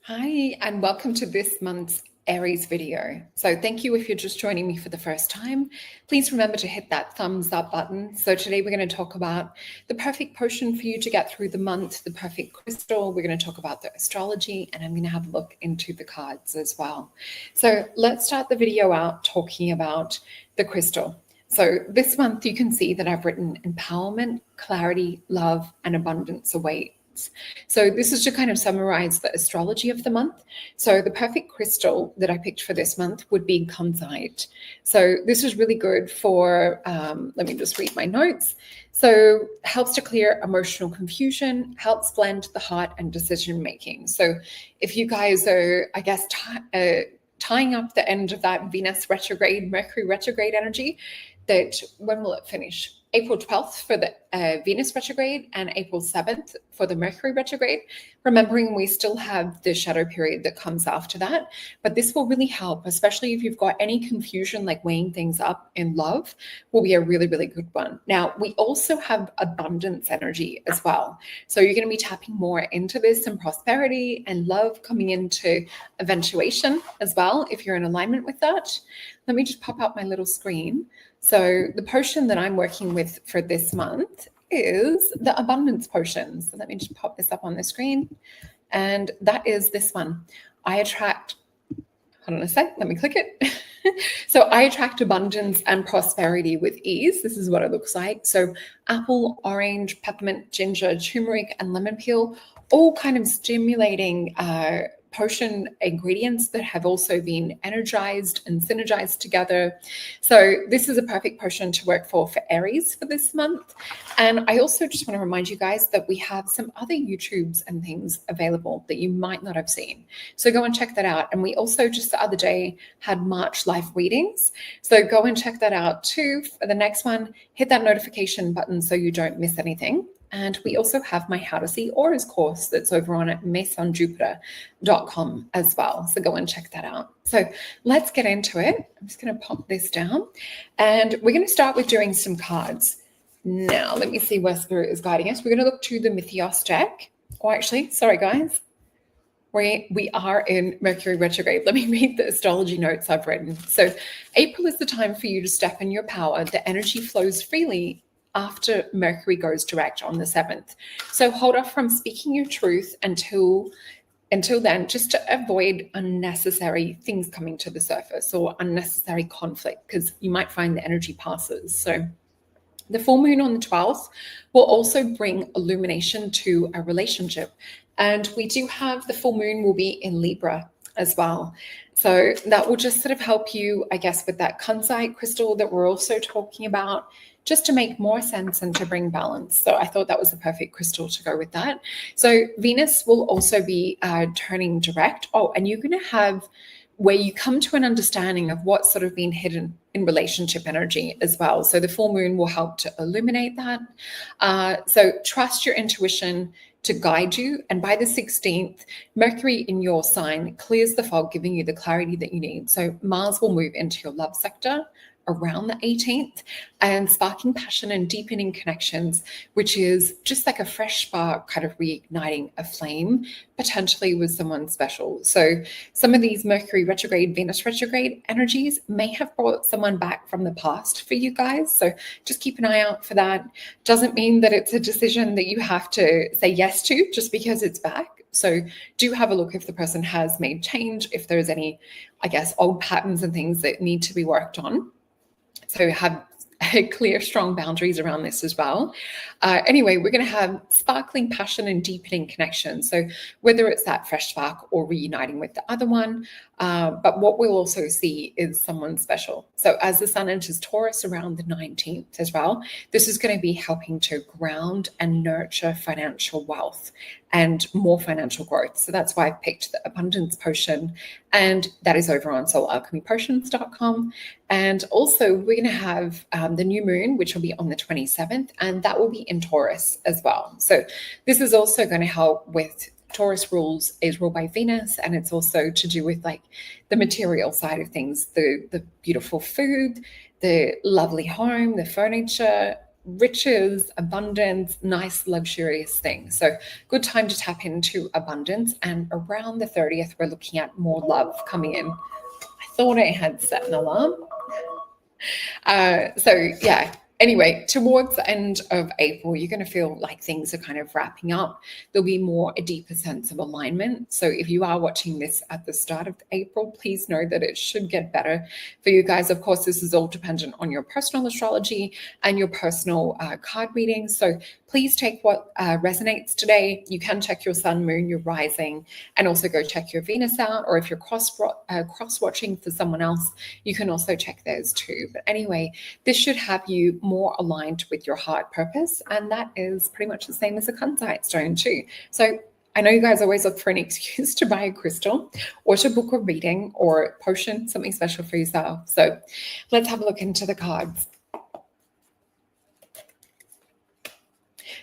Hi, and welcome to this month's Aries video. So thank you if you're just joining me for the first time. Please remember to hit that thumbs up button. So today we're going to talk about the perfect potion for you to get through the month, the perfect crystal. We're going to talk about the astrology, and I'm going to have a look into the cards as well. So let's start the video out talking about the crystal. So this month you can see that I've written empowerment, clarity, love, and abundance await. So this is to kind of summarize the astrology of the month. So the perfect crystal that I picked for this month would be kunzite. So this is really good for, let me just read my notes. So helps to clear emotional confusion, helps blend the heart and decision making. So if you guys are, I guess, tying up the end of that Venus retrograde, Mercury retrograde energy, that when will it finish? April 12th for the Venus retrograde and April 7th for the Mercury retrograde. Remembering we still have the shadow period that comes after that, but this will really help, especially if you've got any confusion like weighing things up in love, will be a really, really good one. Now, we also have abundance energy as well. So you're going to be tapping more into this and prosperity and love coming into eventuation as well, if you're in alignment with that. Let me just pop up my little screen. So the potion that I'm working with for this month is the abundance potion. So let me just pop this up on the screen. And that is this one. I attract, hold on a sec, let me click it. So I attract abundance and prosperity with ease. This is what it looks like. So apple, orange, peppermint, ginger, turmeric, and lemon peel, all kind of stimulating potion ingredients that have also been energized and synergized together. So this is a perfect potion to work for Aries for this month. And I also just want to remind you guys that we have some other YouTubes and things available that you might not have seen. So go and check that out. And we also just the other day had March live readings. So go and check that out too. For the next one, hit that notification button so you don't miss anything. And we also have my How to See Auras course that's over on masonjupiter.com as well. So go and check that out. So let's get into it. I'm just going to pop this down. And we're going to start with doing some cards. Now, let me see where Spirit is guiding us. We're going to look to the Mythios deck. Oh, actually, sorry, guys. We are in Mercury retrograde. Let me read the astrology notes I've written. So April is the time for you to step in your power. The energy flows freely after Mercury goes direct on the 7th. So hold off from speaking your truth until then, just to avoid unnecessary things coming to the surface or unnecessary conflict, because you might find the energy passes. So the full moon on the 12th will also bring illumination to a relationship. And we do have the full moon will be in Libra as well. So that will just sort of help you, I guess, with that kunzite crystal that we're also talking about, just to make more sense and to bring balance. So I thought that was the perfect crystal to go with that. So Venus will also be turning direct. Oh, and you're going to have where you come to an understanding of what's sort of been hidden in relationship energy as well. So the full moon will help to illuminate that. So trust your intuition to guide you. And by the 16th, Mercury in your sign clears the fog, giving you the clarity that you need. So Mars will move into your love sector around the 18th and sparking passion and deepening connections, which is just like a fresh spark, kind of reigniting a flame, potentially with someone special. So some of these Mercury retrograde, Venus retrograde energies may have brought someone back from the past for you guys. So just keep an eye out for that. Doesn't mean that it's a decision that you have to say yes to just because it's back. So do have a look if the person has made change, if there's any, I guess, old patterns and things that need to be worked on. So have clear, strong boundaries around this as well. Anyway, we're going to have sparkling passion and deepening connection. So whether it's that fresh spark or reuniting with the other one, but what we'll also see is someone special. So as the sun enters Taurus around the 19th as well, this is going to be helping to ground and nurture financial wealth and more financial growth. So that's why I picked the abundance potion, and that is over on alchemypotions.com. And also we're going to have the new moon, which will be on the 27th, and that will be in Taurus as well. So this is also going to help with Taurus is ruled by Venus, and it's also to do with like the material side of things, the beautiful food, the lovely home, the furniture, riches, abundance, nice, luxurious things. So good time to tap into abundance. And around the 30th, we're looking at more love coming in. I thought I had set an alarm. So yeah, anyway, towards the end of April, you're going to feel like things are kind of wrapping up. There'll be a deeper sense of alignment. So if you are watching this at the start of April, please know that it should get better for you guys. Of course, this is all dependent on your personal astrology and your personal card readings. So please take what resonates today. You can check your sun, moon, your rising, and also go check your Venus out. Or if you're cross-watching for someone else, you can also check theirs too. But anyway, this should have you more aligned with your heart purpose. And that is pretty much the same as a kunzite stone too. So I know you guys always look for an excuse to buy a crystal or to book a reading or a potion, something special for yourself. So let's have a look into the cards.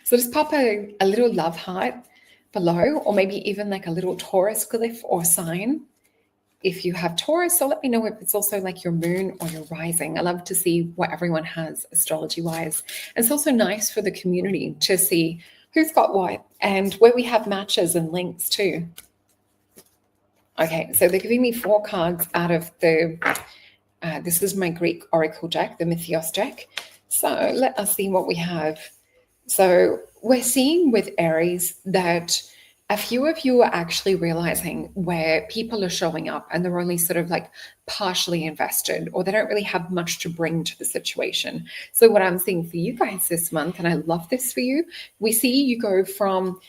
So just pop a little love heart below, or maybe even like a little Taurus glyph or sign. If you have Taurus, so let me know if it's also like your moon or your rising. I love to see what everyone has astrology-wise. And it's also nice for the community to see who's got what and where we have matches and links too. Okay, so they're giving me 4 cards out of the, this is my Greek oracle deck, the Mythos deck. So let us see what we have. So we're seeing with Aries that a few of you are actually realizing where people are showing up and they're only sort of like partially invested, or they don't really have much to bring to the situation. So what I'm seeing for you guys this month, and I love this for you, we see you go from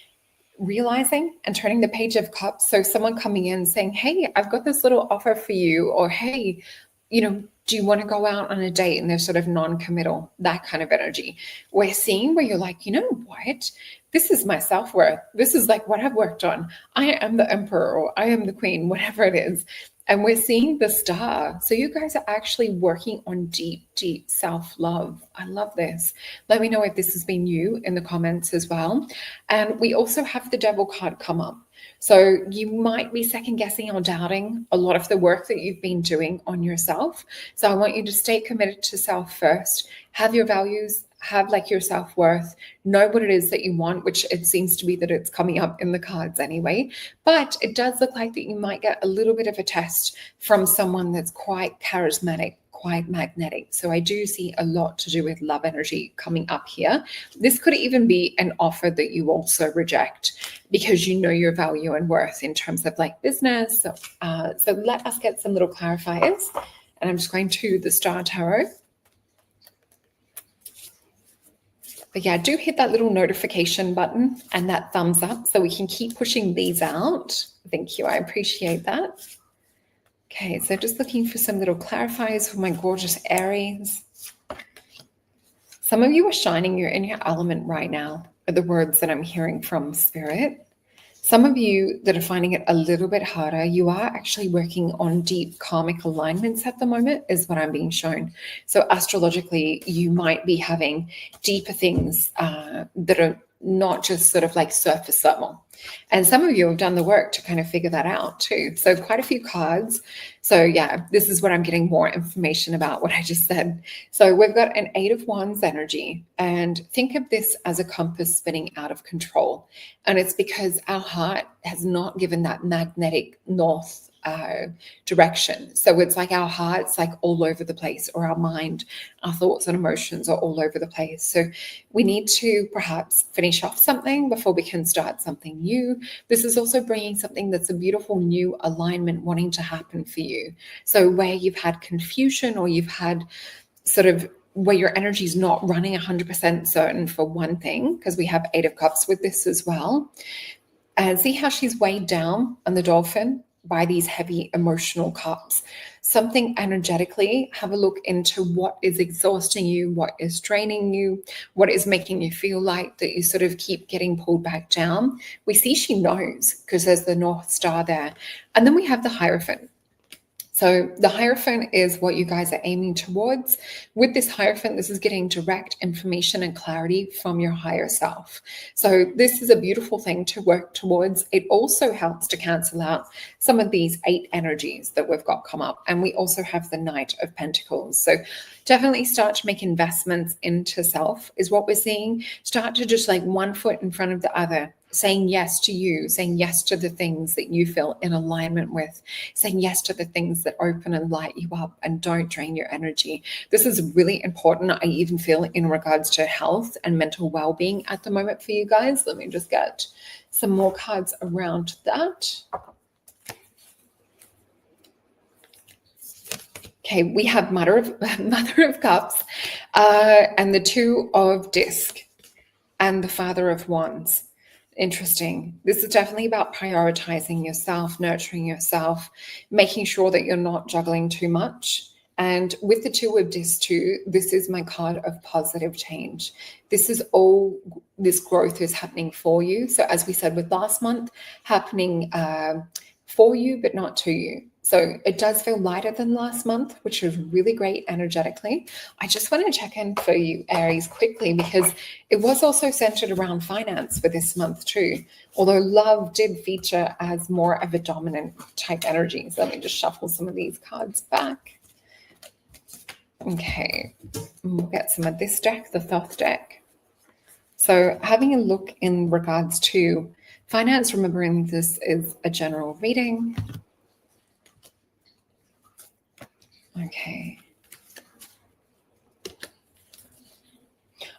realizing and turning the page of cups. So someone coming in saying, hey, I've got this little offer for you, or hey, do you want to go out on a date? And they're sort of non-committal, that kind of energy. We're seeing where you're like, you know what? This is my self-worth. This is like what I've worked on. I am the emperor, or I am the queen, whatever it is. And we're seeing the star. So you guys are actually working on deep, deep self-love. I love this. Let me know if this has been you in the comments as well. And we also have the devil card come up. So you might be second guessing or doubting a lot of the work that you've been doing on yourself. So I want you to stay committed to self first, have your values, have like your self-worth, know what it is that you want, which it seems to be that it's coming up in the cards anyway. But it does look like that you might get a little bit of a test from someone that's quite charismatic, quite magnetic. So I do see a lot to do with love energy coming up here. This could even be an offer that you also reject because you know your value and worth in terms of like business. So let us get some little clarifiers. And I'm just going to the Star Tarot. But yeah, do hit that little notification button and that thumbs up so we can keep pushing these out. Thank you. I appreciate that. Okay, so just looking for some little clarifiers for my gorgeous Aries. Some of you are shining. You're in your element right now, are the words that I'm hearing from Spirit. Some of you that are finding it a little bit harder, you are actually working on deep karmic alignments at the moment, is what I'm being shown. So astrologically, you might be having deeper things that are not just sort of like surface level. And some of you have done the work to kind of figure that out too. So quite a few cards. So yeah, this is what I'm getting more information about what I just said. So we've got an 8 of Wands energy, and think of this as a compass spinning out of control. And it's because our heart has not given that magnetic north direction. So it's like our heart's like all over the place, or our mind, our thoughts and emotions are all over the place. So we need to perhaps finish off something before we can start something new. This is also bringing something that's a beautiful new alignment wanting to happen for you. So where you've had confusion, or you've had sort of where your energy is not running 100% certain for one thing, because we have 8 of Cups with this as well. And see how she's weighed down on the dolphin by these heavy emotional cups. Something energetically, have a look into what is exhausting you, what is draining you, what is making you feel like that you sort of keep getting pulled back down. We see she knows because there's the North Star there. And then we have the Hierophant. So the Hierophant is what you guys are aiming towards. With this Hierophant, this is getting direct information and clarity from your higher self. So this is a beautiful thing to work towards. It also helps to cancel out some of these 8 energies that we've got come up. And we also have the Knight of Pentacles. So definitely start to make investments into self is what we're seeing. Start to just like one foot in front of the other, saying yes to you, saying yes to the things that you feel in alignment with, saying yes to the things that open and light you up and don't drain your energy. This is really important, I even feel, in regards to health and mental well-being at the moment for you guys. Let me just get some more cards around that. Okay, we have Mother of Cups and the Two of Disc and the Father of Wands. Interesting. This is definitely about prioritizing yourself, nurturing yourself, making sure that you're not juggling too much. And with the Two of Discs too, this is my card of positive change. This is all, this growth is happening for you. So as we said with last month, happening for you, but not to you. So it does feel lighter than last month, which is really great energetically. I just want to check in for you, Aries, quickly, because it was also centered around finance for this month too, although love did feature as more of a dominant type energy. So let me just shuffle some of these cards back. Okay, we'll get some of this deck, the Thoth deck. So having a look in regards to finance, remembering this is a general reading. Okay.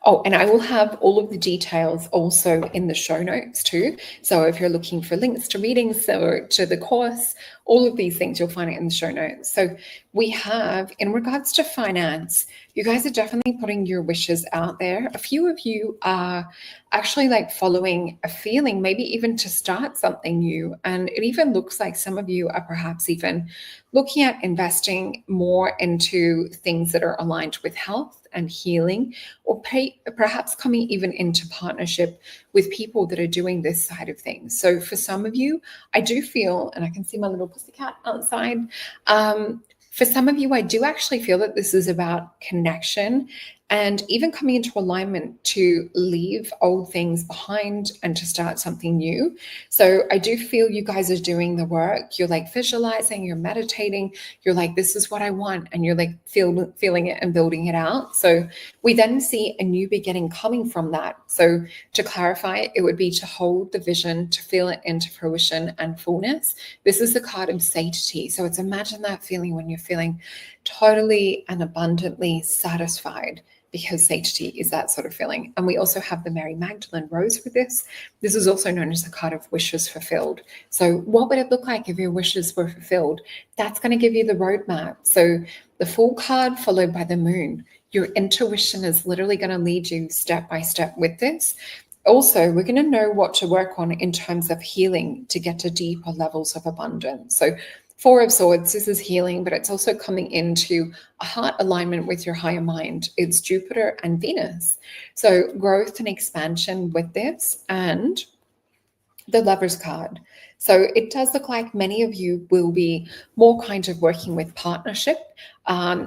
Oh, and I will have all of the details also in the show notes too. So if you're looking for links to readings or to the course, all of these things, you'll find it in the show notes. So we have, in regards to finance, you guys are definitely putting your wishes out there. A few of you are actually like following a feeling, maybe even to start something new. And it even looks like some of you are perhaps even looking at investing more into things that are aligned with health and healing, or perhaps coming even into partnership with people that are doing this side of things. So for some of you, I do feel, and I can see my little pussycat outside, for some of you, I do actually feel that this is about connection and even coming into alignment to leave old things behind and to start something new. So I do feel you guys are doing the work. You're like visualizing, you're meditating, you're like, this is what I want. And you're like feeling it and building it out. So we then see a new beginning coming from that. So to clarify, it would be to hold the vision, to feel it into fruition and fullness. This is the card of satiety. So it's imagine that feeling when you're feeling totally and abundantly satisfied, because satiety is that sort of feeling. And we also have the Mary Magdalene Rose with this. This is also known as the card of wishes fulfilled. So what would it look like if your wishes were fulfilled? That's going to give you the roadmap. So the Fool card followed by the Moon. Your intuition is literally going to lead you step by step with this. Also, we're going to know what to work on in terms of healing to get to deeper levels of abundance. So Four of Swords, this is healing, but it's also coming into a heart alignment with your higher mind. It's Jupiter and Venus. So growth and expansion with this, and the Lover's card. So it does look like many of you will be more kind of working with partnership.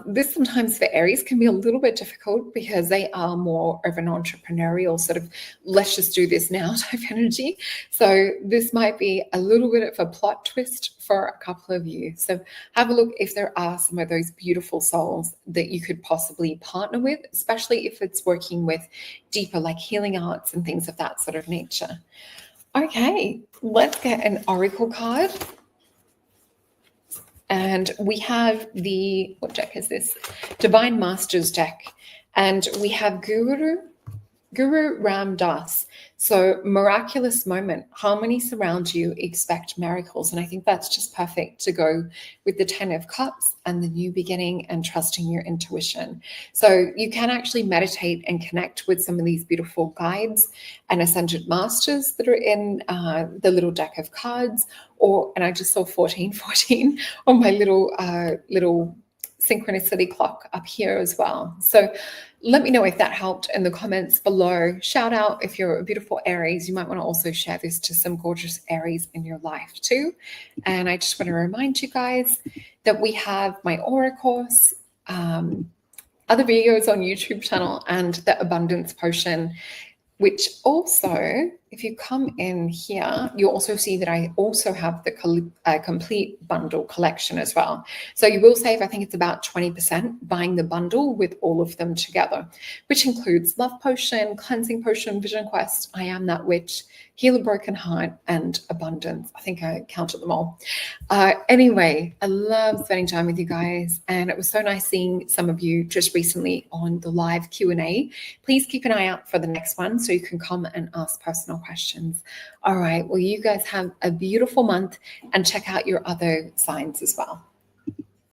This sometimes for Aries can be a little bit difficult because they are more of an entrepreneurial sort of, let's just do this now type energy. So this might be a little bit of a plot twist for a couple of you. So have a look if there are some of those beautiful souls that you could possibly partner with, especially if it's working with deeper like healing arts and things of that sort of nature. Okay, let's get an oracle card. And we have the, what deck is this? Divine Masters deck. And we have Guru Ram Das. So miraculous moment, harmony surrounds you, expect miracles. And I think that's just perfect to go with the 10 of Cups and the new beginning and trusting your intuition. So you can actually meditate and connect with some of these beautiful guides and ascended masters that are in the little deck of cards, and I just saw 1414 on my little synchronicity clock up here as well. So let me know if that helped in the comments below. Shout out if you're a beautiful Aries. You might want to also share this to some gorgeous Aries in your life too. And I just want to remind you guys that we have my aura course, other videos on YouTube channel, and the abundance potion, which also, if you come in here, you'll also see that I also have the complete bundle collection as well. So you will save, I think it's about 20% buying the bundle with all of them together, which includes Love Potion, Cleansing Potion, Vision Quest, I Am That Witch, Heal a Broken Heart, and Abundance. I think I counted them all. Anyway, I love spending time with you guys, and it was so nice seeing some of you just recently on the live Q&A. Please keep an eye out for the next one so you can come and ask personal questions. All right, well, you guys have a beautiful month, and check out your other signs as well.